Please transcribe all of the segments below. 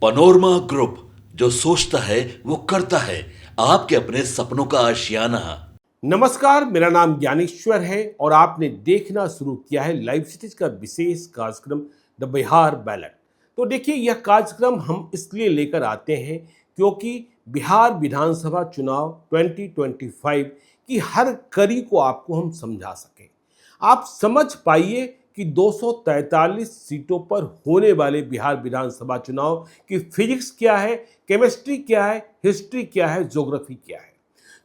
Panorama group, जो सोचता है वो करता है। आपके अपने सपनों का आशियाना। नमस्कार, मेरा नाम ज्ञानेश्वर है और आपने देखना शुरू किया है लाइव सिटीज का विशेष कार्यक्रम द बिहार बैलेट। तो देखिए, यह कार्यक्रम हम इसलिए लेकर आते हैं क्योंकि बिहार विधानसभा चुनाव 2025 की हर कड़ी को आपको हम समझा सकें। आप समझ पाइए कि 243 सीटों पर होने वाले बिहार विधानसभा चुनाव की फिजिक्स क्या है, केमिस्ट्री क्या है, हिस्ट्री क्या है, ज्योग्राफी क्या है।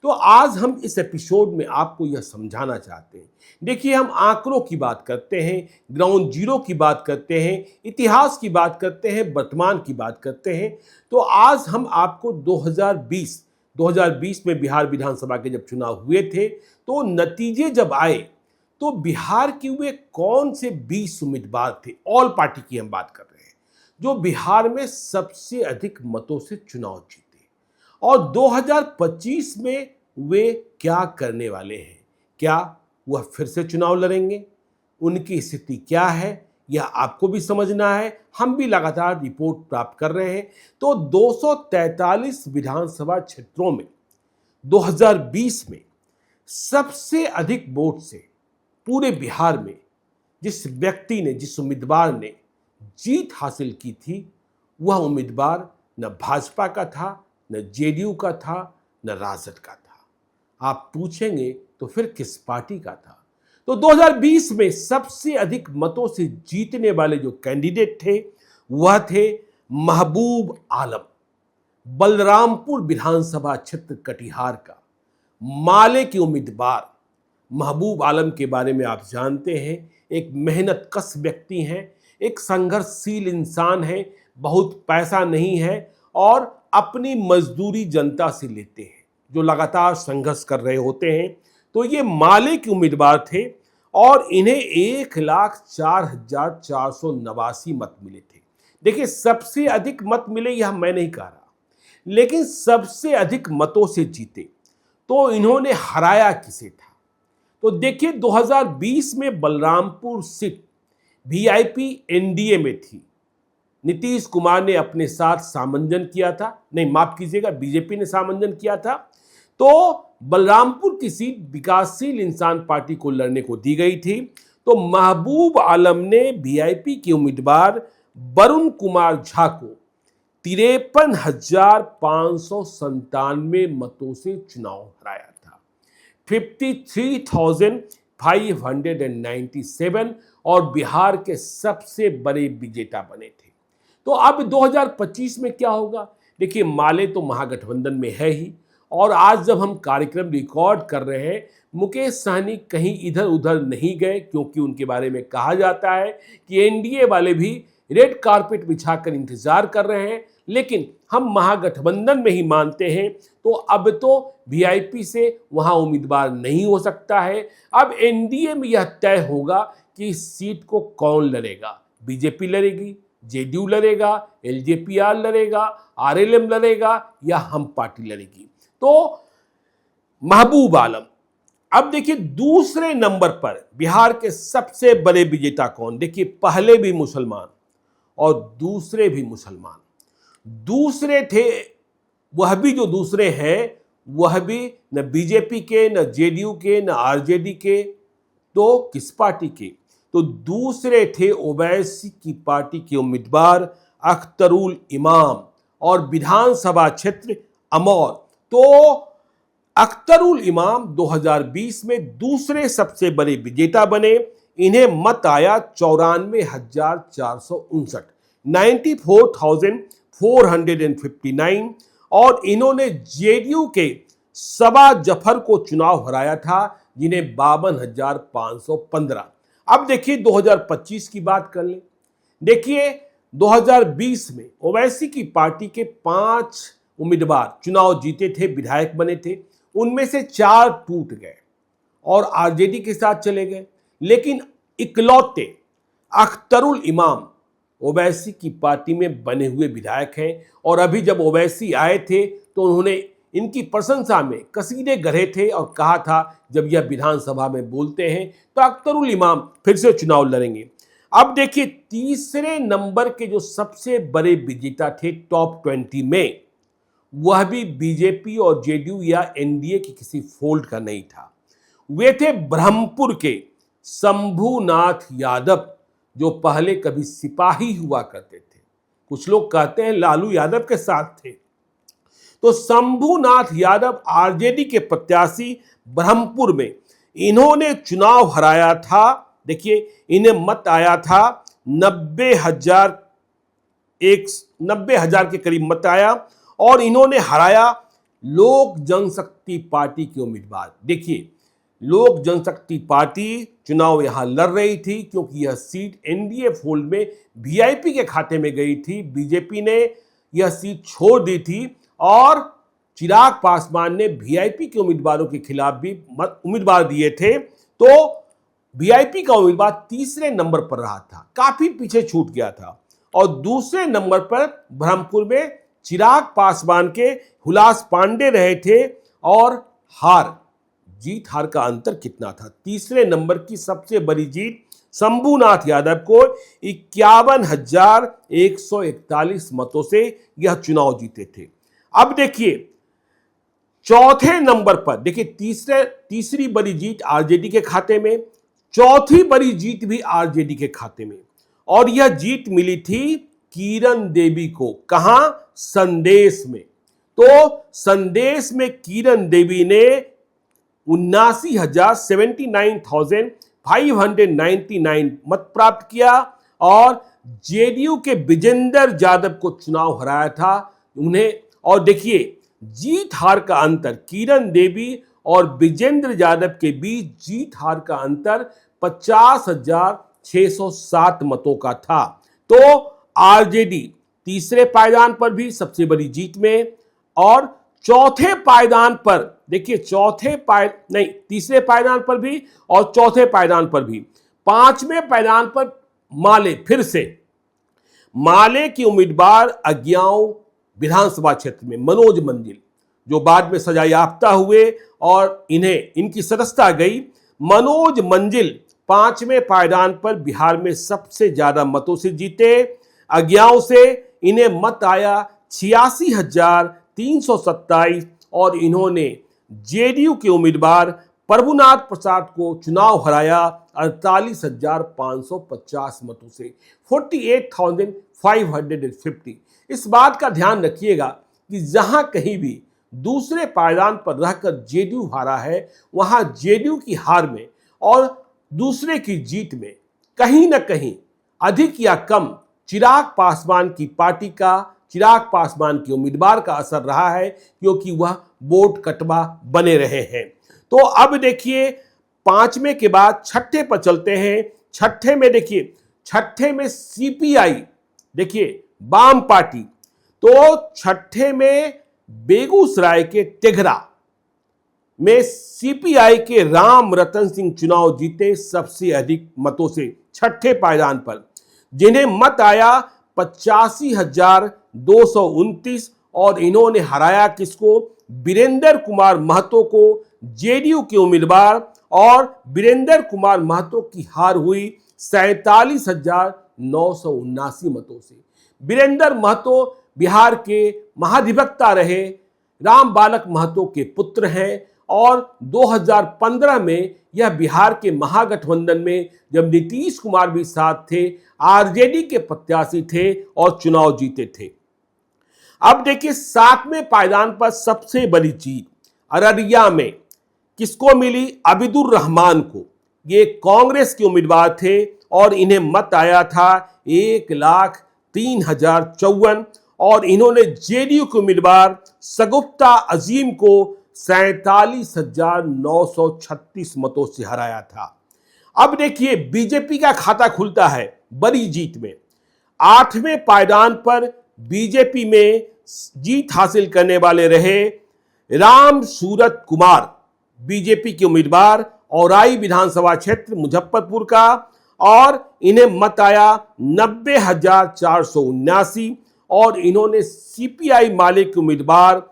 तो आज हम इस एपिसोड में आपको यह समझाना चाहते हैं। देखिए, हम आंकड़ों की बात करते हैं, ग्राउंड जीरो की बात करते हैं, इतिहास की बात करते हैं, वर्तमान की बात करते हैं। तो आज हम आपको 2020 में बिहार विधानसभा के जब चुनाव हुए थे, तो नतीजे जब आए तो बिहार के हुए कौन से 20 उम्मीदवार थे, ऑल पार्टी की हम बात कर रहे हैं, जो बिहार में सबसे अधिक मतों से चुनाव जीते, और 2025 में वे क्या करने वाले हैं। क्या वह फिर से चुनाव लड़ेंगे? उनकी स्थिति क्या है, यह आपको भी समझना है। हम भी लगातार रिपोर्ट प्राप्त कर रहे हैं। तो 243 विधानसभा क्षेत्रों में 2020 में सबसे अधिक वोट से पूरे बिहार में जिस व्यक्ति ने, जिस उम्मीदवार ने जीत हासिल की थी, वह उम्मीदवार न भाजपा का था, न जेडीयू का था, न राजद का था। आप पूछेंगे तो फिर किस पार्टी का था? तो 2020 में सबसे अधिक मतों से जीतने वाले जो कैंडिडेट थे, वह थे महबूब आलम, बलरामपुर विधानसभा क्षेत्र कटिहार का माले के उम्मीदवार। महबूब आलम के बारे में आप जानते हैं, एक मेहनत कश व्यक्ति हैं, एक संघर्षशील इंसान हैं, बहुत पैसा नहीं है और अपनी मजदूरी जनता से लेते हैं, जो लगातार संघर्ष कर रहे होते हैं। तो ये माले के उम्मीदवार थे और इन्हें 1,04,489 मत मिले थे। देखिए, सबसे अधिक मत मिले यह मैं नहीं कह रहा, लेकिन सबसे अधिक मतों से जीते। तो इन्होंने हराया किसे था? तो देखिए, 2020 में बलरामपुर सीट वीआईपी एनडीए में थी। नीतीश कुमार ने अपने साथ सामंजन किया था, नहीं माफ कीजिएगा, बीजेपी ने सामंजन किया था। तो बलरामपुर की सीट विकासशील इंसान पार्टी को लड़ने को दी गई थी। तो महबूब आलम ने वीआईपी के उम्मीदवार वरुण कुमार झा को 53,597 मतों से चुनाव हराया था, 53,597, और बिहार के सबसे बड़े विजेता बने थे। तो अब 2025 में क्या होगा? देखिए, माले तो महागठबंधन में है ही, और आज जब हम कार्यक्रम रिकॉर्ड कर रहे हैं, मुकेश सहनी कहीं इधर उधर नहीं गए, क्योंकि उनके बारे में कहा जाता है कि एनडीए वाले भी रेड कारपेट बिछाकर इंतजार कर रहे हैं। लेकिन हम महागठबंधन में ही मानते हैं, तो अब तो वीआईपी से वहां उम्मीदवार नहीं हो सकता है। अब एनडीए में यह तय होगा कि इस सीट को कौन लड़ेगा। बीजेपी लड़ेगी, जेडीयू लड़ेगा, एलजेपीआर लड़ेगा, आरएलएम लड़ेगा, या हम पार्टी लड़ेगी। तो महबूब आलम। अब देखिए, दूसरे नंबर पर बिहार के सबसे बड़े विजेता कौन? देखिए, पहले भी मुसलमान और दूसरे भी मुसलमान। दूसरे थे, वह भी जो दूसरे हैं, वह भी न बीजेपी के, न जेडीयू के, न आरजेडी के, तो किस पार्टी के? तो दूसरे थे ओवैसी की पार्टी के उम्मीदवार अख्तरुल इमाम, और विधानसभा क्षेत्र अमौर। तो अख्तरुल इमाम 2020 में दूसरे सबसे बड़े विजेता बने। इन्हें मत आया 94,459, 94,459, और इन्होंने जेडीयू के सबा जफर को चुनाव हराया था, जिन्हें 52,515। अब देखिए, 2025 की बात कर लें। देखिए, 2020 में ओवैसी की पार्टी के 5 उम्मीदवार चुनाव जीते थे, विधायक बने थे। उनमें से 4 टूट गए और आरजेडी के साथ चले गए। लेकिन इकलौते अख्तरुल इमाम ओवैसी की पार्टी में बने हुए विधायक हैं, और अभी जब ओवैसी आए थे तो उन्होंने इनकी प्रशंसा में कसीदे गढ़े थे और कहा था, जब यह विधानसभा में बोलते हैं तो अख्तरुल इमाम फिर से चुनाव लड़ेंगे। अब देखिए तीसरे नंबर के जो सबसे बड़े विजेता थे टॉप 20 में, वह भी बीजेपी और जेडीयू या एनडीए की किसी फोल्ड का नहीं था। वे थे ब्रह्मपुर के शंभूनाथ यादव, जो पहले कभी सिपाही हुआ करते थे। कुछ लोग कहते हैं लालू यादव के साथ थे। तो शंभूनाथ यादव आरजेडी के प्रत्याशी ब्रह्मपुर में, इन्होंने चुनाव हराया था। देखिए इन्हें मत आया था 90,000 के करीब मत आया, और इन्होंने हराया लोक जनशक्ति पार्टी के उम्मीदवार। देखिए लोक जनशक्ति पार्टी चुनाव यहां लड़ रही थी, क्योंकि यह सीट एनडीए फोल्ड में वीआईपी के खाते में गई थी। बीजेपी ने यह सीट छोड़ दी थी, और चिराग पासवान ने वीआईपी के उम्मीदवारों के खिलाफ भी उम्मीदवार दिए थे। तो वीआईपी का उम्मीदवार तीसरे नंबर पर रहा था, काफी पीछे छूट गया था। और दूसरे नंबर पर ब्रह्मपुर में चिराग पासवान के हुलास पांडे रहे थे। और जीत हार का अंतर कितना था? तीसरे नंबर की सबसे बड़ी जीत शंभूनाथ यादव को 51,141 मतों से यह चुनाव जीते थे। अब देखिए चौथे नंबर पर, देखिए तीसरी बड़ी जीत आरजेडी के खाते में, चौथी बड़ी जीत भी आरजेडी के खाते में, और यह जीत मिली थी किरण देवी को। कहां? संदेश में। तो संदेश में किरण देवी ने 79,599 मत प्राप्त किया, और जेडीयू के विजेंद्र यादव को चुनाव हराया था उन्हें। और देखिए जीत हार का अंतर, किरण देवी और विजेंद्र यादव के बीच जीत हार का अंतर 50,607 मतों का था। तो आरजेडी तीसरे पायदान पर भी सबसे बड़ी जीत में, और चौथे पायदान पर, देखिए तीसरे पायदान पर भी और चौथे पायदान पर भी। पांचवें पायदान पर फिर से माले के उम्मीदवार अज्ञाओं विधानसभा क्षेत्र में मनोज मंजिल, जो बाद में सजा याफ्ता हुए और इनकी सदस्यता गई। मनोज मंजिल पांचवें पायदान पर बिहार में सबसे ज्यादा मतों से जीते। अज्ञाओं से इन्हें मत आया 86,327, और इन्होंने जेडीयू के उम्मीदवार प्रभुनाथ प्रसाद को चुनाव हराया 48,550 मतों से, 48,550। इस बात का ध्यान रखिएगा कि जहां कहीं भी दूसरे पायदान पर रहकर जेडीयू हारा है, वहां जेडीयू की हार में और दूसरे की जीत में कहीं ना कहीं अधिक या कम चिराग पासवान की पार्टी का, चिराग पासवान के उम्मीदवार का असर रहा है, क्योंकि वह वोट कटवा बने रहे हैं। तो अब देखिए पांचवें के बाद छठे पर चलते हैं। छठे में देखिए, छठे में सीपीआई, देखिए वाम पार्टी। तो छठे में बेगूसराय के तेघरा में सीपीआई के राम रतन सिंह चुनाव जीते सबसे अधिक मतों से छठे पायदान पर, जिन्हें मत आया 85,229, और इन्होंने हराया किसको? वीरेंद्र कुमार महतो को, जेडीयू के उम्मीदवार। और वीरेंद्र कुमार महतो की हार हुई 47,979 मतों से। वीरेंद्र महतो बिहार के महाधिवक्ता रहे, राम बालक महतो के पुत्र हैं, और 2015 में यह बिहार के महागठबंधन में, जब नीतीश कुमार भी साथ थे, आरजेडी के प्रत्याशी थे और चुनाव जीते थे। अब देखिए सातवें पायदान पर सबसे बड़ी जीत अररिया में किसको मिली? अबिदुर रहमान को। ये कांग्रेस के उम्मीदवार थे, और इन्हें मत आया था 1,03,054, और इन्होंने जेडीयू के उम्मीदवार सगुफ्ता अजीम को 47,936 मतों से हराया था। अब देखिए बीजेपी का खाता खुलता है बड़ी जीत में। आठवें पायदान पर बीजेपी में जीत हासिल करने वाले रहे राम सूरत कुमार, बीजेपी के उम्मीदवार, औराई विधानसभा क्षेत्र मुजफ्फरपुर का, और इन्हें मत आया 90,479, और इन्होंने सीपीआई माले के उम्मीदवार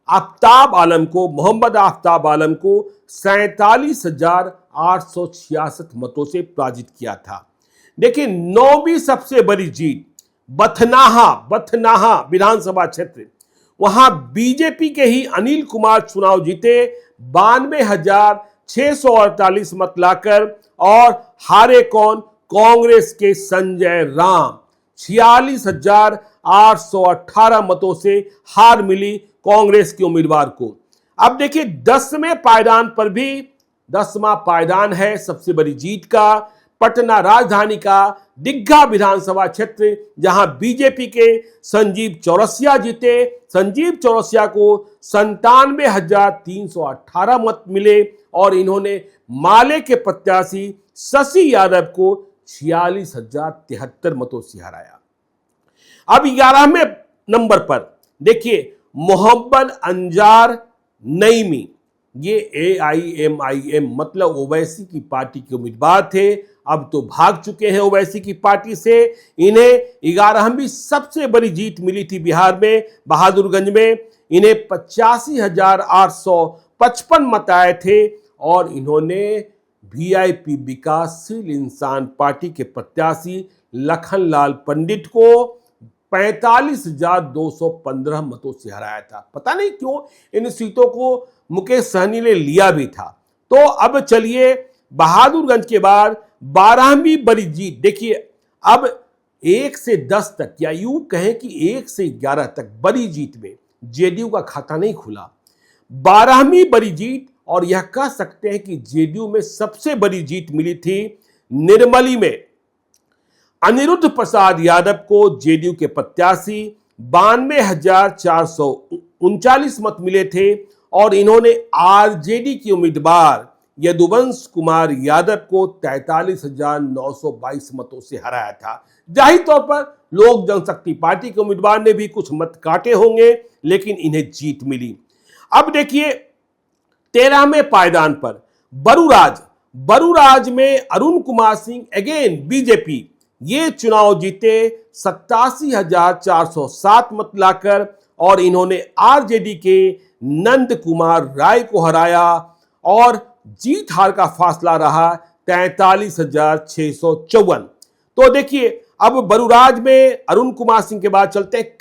मोहम्मद आफ्ताब आलम को 47,866 मतों से पराजित किया था। देखिए 9वीं सबसे बड़ी जीत बथनाहा विधानसभा क्षेत्र, वहां बीजेपी के ही अनिल कुमार चुनाव जीते 92,648 मत लाकर, और हारे कौन? कांग्रेस के संजय राम 46,818 मतों से हार मिली कांग्रेस के उम्मीदवार को। अब देखिए 10वें पायदान पर भी, 10वां पायदान है सबसे बड़ी जीत का, पटना राजधानी का दीघा विधानसभा क्षेत्र, जहां बीजेपी के संजीव चौरसिया जीते। संजीव चौरसिया को 97,318 मत मिले और इन्होंने माले के प्रत्याशी शशि यादव को 46,073 मतों से हराया। अब 11वें नंबर पर देखिए मोहम्मद अंजार नईमी, ये AIMIM मतलब ओवैसी की पार्टी के उम्मीदवार थे, अब तो भाग चुके हैं ओवैसी की पार्टी से। इन्हें 11वीं सबसे बड़ी जीत मिली थी बिहार में, बहादुरगंज में। इन्हें 85,855 मत आए थे और इन्होंने VIP विकासशील इंसान पार्टी के प्रत्याशी लखनलाल पंडित को 45,215 मतों से हराया था। पता नहीं क्यों इन सीटों को मुकेश सहनी ने लिया भी था। तो अब चलिए बहादुरगंज के बाद 12वीं बड़ी जीत देखिए। अब 1 से 10 तक, या यूं कहें कि 1 से 11 तक बड़ी जीत में JDU का खाता नहीं खुला। 12वीं बड़ी जीत, और यह कह सकते हैं कि JDU में सबसे बड़ी जीत मिली थी निर्मली में। अनिरुद्ध प्रसाद यादव को JDU के प्रत्याशी 92,439 मत मिले थे और इन्होंने RJD की उम्मीदवार यदुवंश कुमार यादव को 43,922 मतों से हराया था। जाहिर तौर पर लोक जनशक्ति पार्टी के उम्मीदवार ने भी कुछ मत काटे होंगे, लेकिन इन्हें जीत मिली। अब देखिए 13वें पायदान पर बरूराज में अरुण कुमार सिंह अगेन बीजेपी, ये चुनाव जीते 87,407 मत लाकर, और इन्होंने RJD के नंद कुमार राय को हराया और जीत हार का फासला रहा 43,654। तो देखिए अब बरूराज में अरुण कुमार सिंह के बाद चलते हैं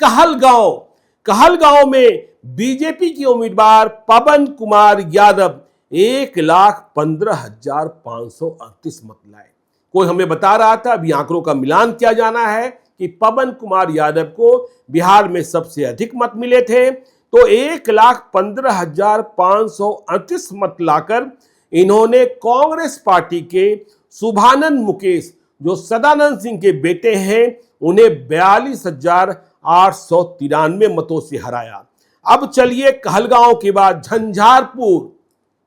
कहलगांव में बीजेपी की उम्मीदवार पवन कुमार यादव 1,15,538 मत लाए। कोई हमें बता रहा था, अभी आंकड़ों का मिलान किया जाना है, कि पवन कुमार यादव को बिहार में सबसे अधिक मत मिले थे। तो 1,15,538 मत लाकर इन्होंने कांग्रेस पार्टी के शुभानंद मुकेश, जो सदानंद सिंह के बेटे हैं, उन्हें 42,893 मतों से हराया। अब चलिए कहलगांव के बाद झंझारपुर,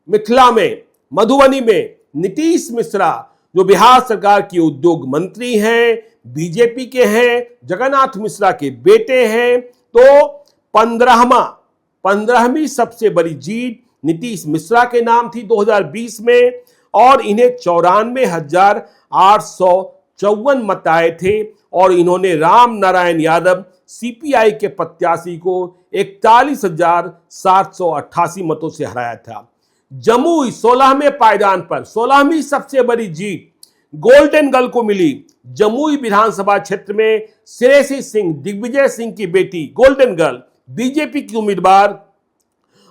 मिथिला में, मधुबनी में नीतीश मिश्रा, जो बिहार सरकार की उद्योग मंत्री हैं, बीजेपी के हैं, जगन्नाथ मिश्रा के बेटे हैं। तो 15वीं सबसे बड़ी जीत नीतीश मिश्रा के नाम थी 2020 में, और इन्हें 94,854 मत आए थे और इन्होंने राम नारायण यादव CPI के प्रत्याशी को 41,788 मतों से हराया था। जमुई 16वें पायदान पर 16वीं सबसे बड़ी जीत गोल्डन गर्ल को मिली। जमुई विधानसभा क्षेत्र में श्रेयसी सिंह, दिग्विजय सिंह की बेटी गोल्डन गर्ल, बीजेपी की उम्मीदवार,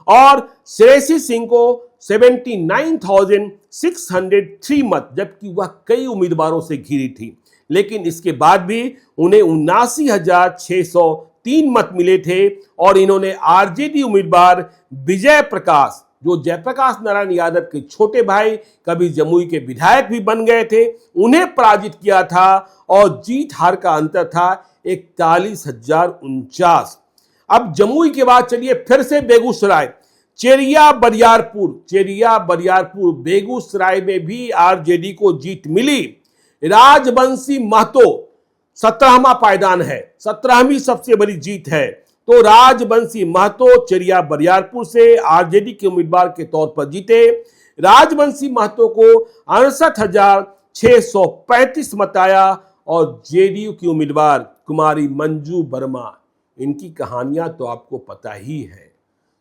और श्रेयसी सिंह को 79,603 मत, जबकि वह कई उम्मीदवारों से घिरी थी, लेकिन इसके बाद भी उन्हें 79,603 मत मिले थे और इन्होंने RJD उम्मीदवार विजय प्रकाश, जो जयप्रकाश नारायण यादव के छोटे भाई, कभी जमुई के विधायक भी बन गए थे, उन्हें पराजित किया था और जीत हार का अंतर था 41,049। अब जमुई के बाद चलिए फिर से बेगूसराय, चेरिया बरियारपुर बेगूसराय में भी RJD को जीत मिली। राजवंशी महतो 17वां पायदान है, 17वीं सबसे बड़ी जीत है। तो राजवंशी महतो चेरिया बरियारपुर से RJD के उम्मीदवार के तौर पर जीते। राजवंशी महतो को 68,635 मत आया और JDU की उम्मीदवार कुमारी मंजू वर्मा, इनकी कहानियां तो आपको पता ही है।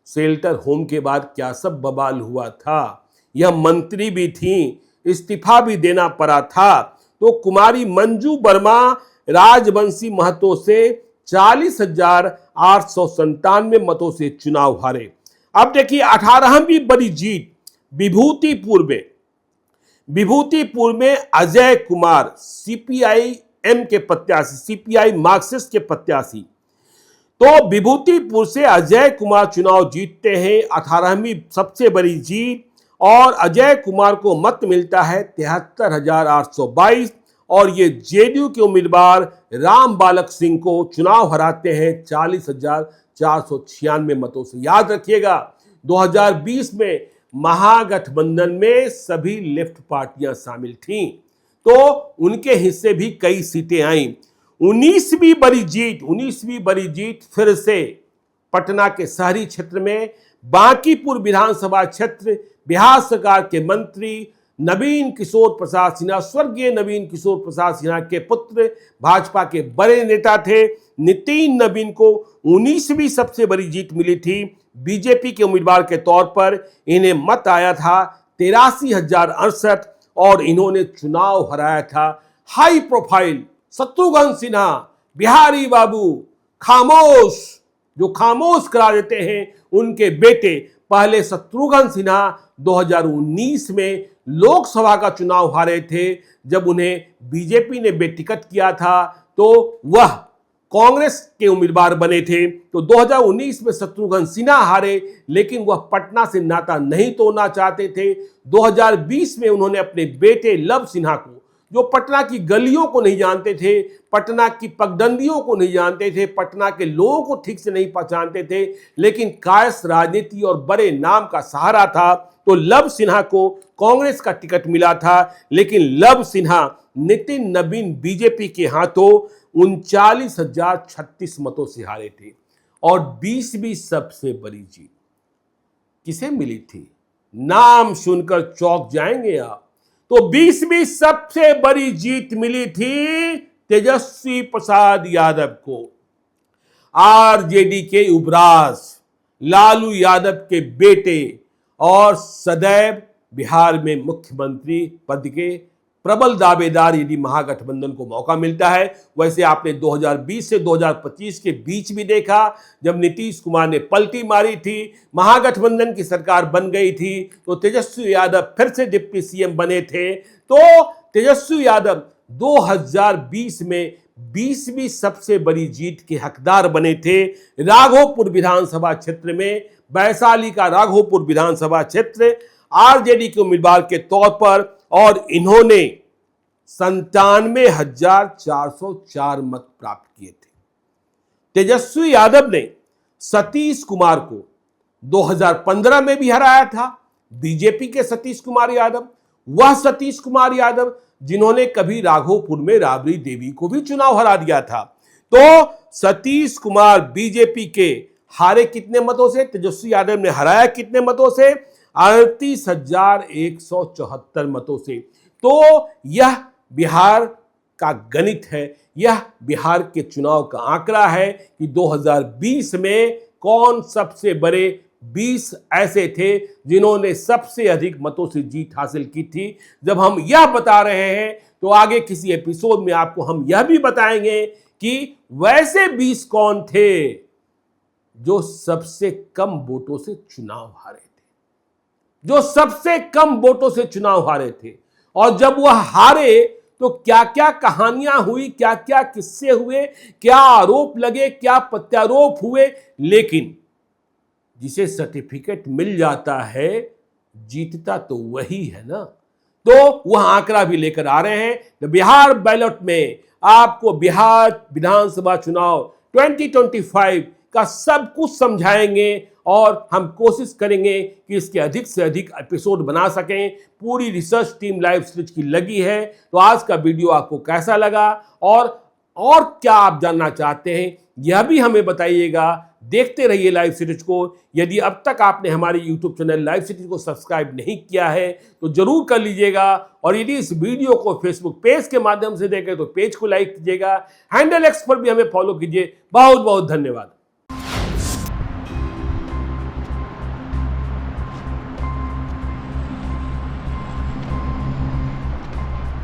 शेल्टर होम के बाद क्या सब बवाल हुआ था, यह मंत्री भी थी, इस्तीफा भी देना पड़ा था। तो कुमारी मंजू वर्मा राजवंशी महतो से 40,897 मतों से चुनाव हारे। अब देखिए 18वीं बड़ी जीत विभूतिपुर में अजय कुमार सीपीआई-एम के प्रत्याशी, सीपीआई मार्क्सिस्ट के प्रत्याशी, तो विभूतिपुर से अजय कुमार चुनाव जीतते हैं, 18वीं सबसे बड़ी जीत। और अजय कुमार को मत मिलता है 73,822 और ये जेडीयू के उम्मीदवार राम बालक सिंह को चुनाव हराते हैं 40,496 मतों से। याद रखिएगा 2020 में महागठबंधन में सभी लेफ्ट पार्टियां शामिल थीं, तो उनके हिस्से भी कई सीटें आईं। 19वीं बड़ी जीत फिर से पटना के शहरी क्षेत्र में बांकीपुर विधानसभा क्षेत्र, बिहार सरकार के मंत्री नवीन किशोर प्रसाद सिन्हा, स्वर्गीय नवीन किशोर प्रसाद सिन्हा के पुत्र, भाजपा के बड़े नेता थे नितिन नवीन को 19वीं सबसे बड़ी जीत मिली थी। बीजेपी के उम्मीदवार के तौर पर इन्हें मत आया था 83,068 और इन्होंने चुनाव हराया था हाई प्रोफाइल शत्रुघ्न सिन्हा, बिहारी बाबू खामोश, जो खामोश करा देते हैं उनके बेटे। पहले शत्रुघ्न सिन्हा 2019 में लोकसभा का चुनाव हारे थे, जब उन्हें बीजेपी ने बेटिकट किया था तो वह कांग्रेस के उम्मीदवार बने थे। तो 2019 में शत्रुघ्न सिन्हा हारे, लेकिन वह पटना से नाता नहीं तोड़ना चाहते थे। 2020 में उन्होंने अपने बेटे लव सिन्हा को, जो पटना की गलियों को नहीं जानते थे, पटना की पगडंडियों को नहीं जानते थे, पटना के लोगों को ठीक से नहीं पहचानते थे, लेकिन कायस राजनीति और बड़े नाम का सहारा था, तो लव सिन्हा को कांग्रेस का टिकट मिला था। लेकिन लव सिन्हा नितिन नवीन बीजेपी के हाथों 39,036 मतों से हारे थे। और 20वीं सबसे बड़ी जीत किसे मिली थी? नाम सुनकर चौंक जाएंगे आप। तो 20वीं सबसे बड़ी जीत मिली थी तेजस्वी प्रसाद यादव को। आरजेडी के युवराज लालू यादव के बेटे और सदैव बिहार में मुख्यमंत्री पद के प्रबल दावेदार यदि महागठबंधन को मौका मिलता है। वैसे आपने 2020 से 2025 के बीच भी देखा, जब नीतीश कुमार ने पलटी मारी थी, महागठबंधन की सरकार बन गई थी, तो तेजस्वी यादव फिर से डिप्टी सीएम बने थे। तो तेजस्वी यादव 2020 में 20वीं सबसे बड़ी जीत के हकदार बने थे। राघोपुर विधानसभा क्षेत्र में, वैशाली का राघोपुर विधानसभा क्षेत्र आरजेडी के उम्मीदवार के तौर पर, और इन्होंने 97,404 मत प्राप्त किए थे। तेजस्वी यादव ने सतीश कुमार को 2015 में भी हराया था, बीजेपी के सतीश कुमार यादव, वह सतीश कुमार यादव जिन्होंने कभी राघोपुर में राबड़ी देवी को भी चुनाव हरा दिया था। तो सतीश कुमार बीजेपी के हारे कितने मतों से, तेजस्वी यादव ने हराया कितने मतों से? 38,174 मतों से। तो यह बिहार का गणित है, यह बिहार के चुनाव का आंकड़ा है कि 2020 में कौन सबसे बड़े 20 ऐसे थे जिन्होंने सबसे अधिक मतों से जीत हासिल की थी। जब हम यह बता रहे हैं तो आगे किसी एपिसोड में आपको हम यह भी बताएंगे कि वैसे 20 कौन थे जो सबसे कम वोटों से चुनाव हारे, जो सबसे कम वोटों से चुनाव हारे थे। और जब वह हारे तो क्या क्या कहानियां हुई, क्या क्या किस्से हुए, क्या आरोप लगे, क्या प्रत्यारोप हुए। लेकिन जिसे सर्टिफिकेट मिल जाता है, जीतता तो वही है ना। तो वह आंकड़ा भी लेकर आ रहे हैं। बिहार बैलेट में आपको बिहार विधानसभा चुनाव 2025 का सब कुछ समझाएंगे और हम कोशिश करेंगे कि इसके अधिक से अधिक एपिसोड बना सकें। पूरी रिसर्च टीम लाइव सीरीज की लगी है। तो आज का वीडियो आपको कैसा लगा और क्या आप जानना चाहते हैं, यह भी हमें बताइएगा। देखते रहिए लाइव सीरीज को। यदि अब तक आपने हमारे यूट्यूब चैनल लाइव सीरीज को सब्सक्राइब नहीं किया है तो जरूर कर लीजिएगा। और यदि इस वीडियो को फेसबुक पेज के माध्यम से देखें तो पेज को लाइक कीजिएगा। हैंडल एक्स पर भी हमें फॉलो कीजिए। बहुत बहुत धन्यवाद।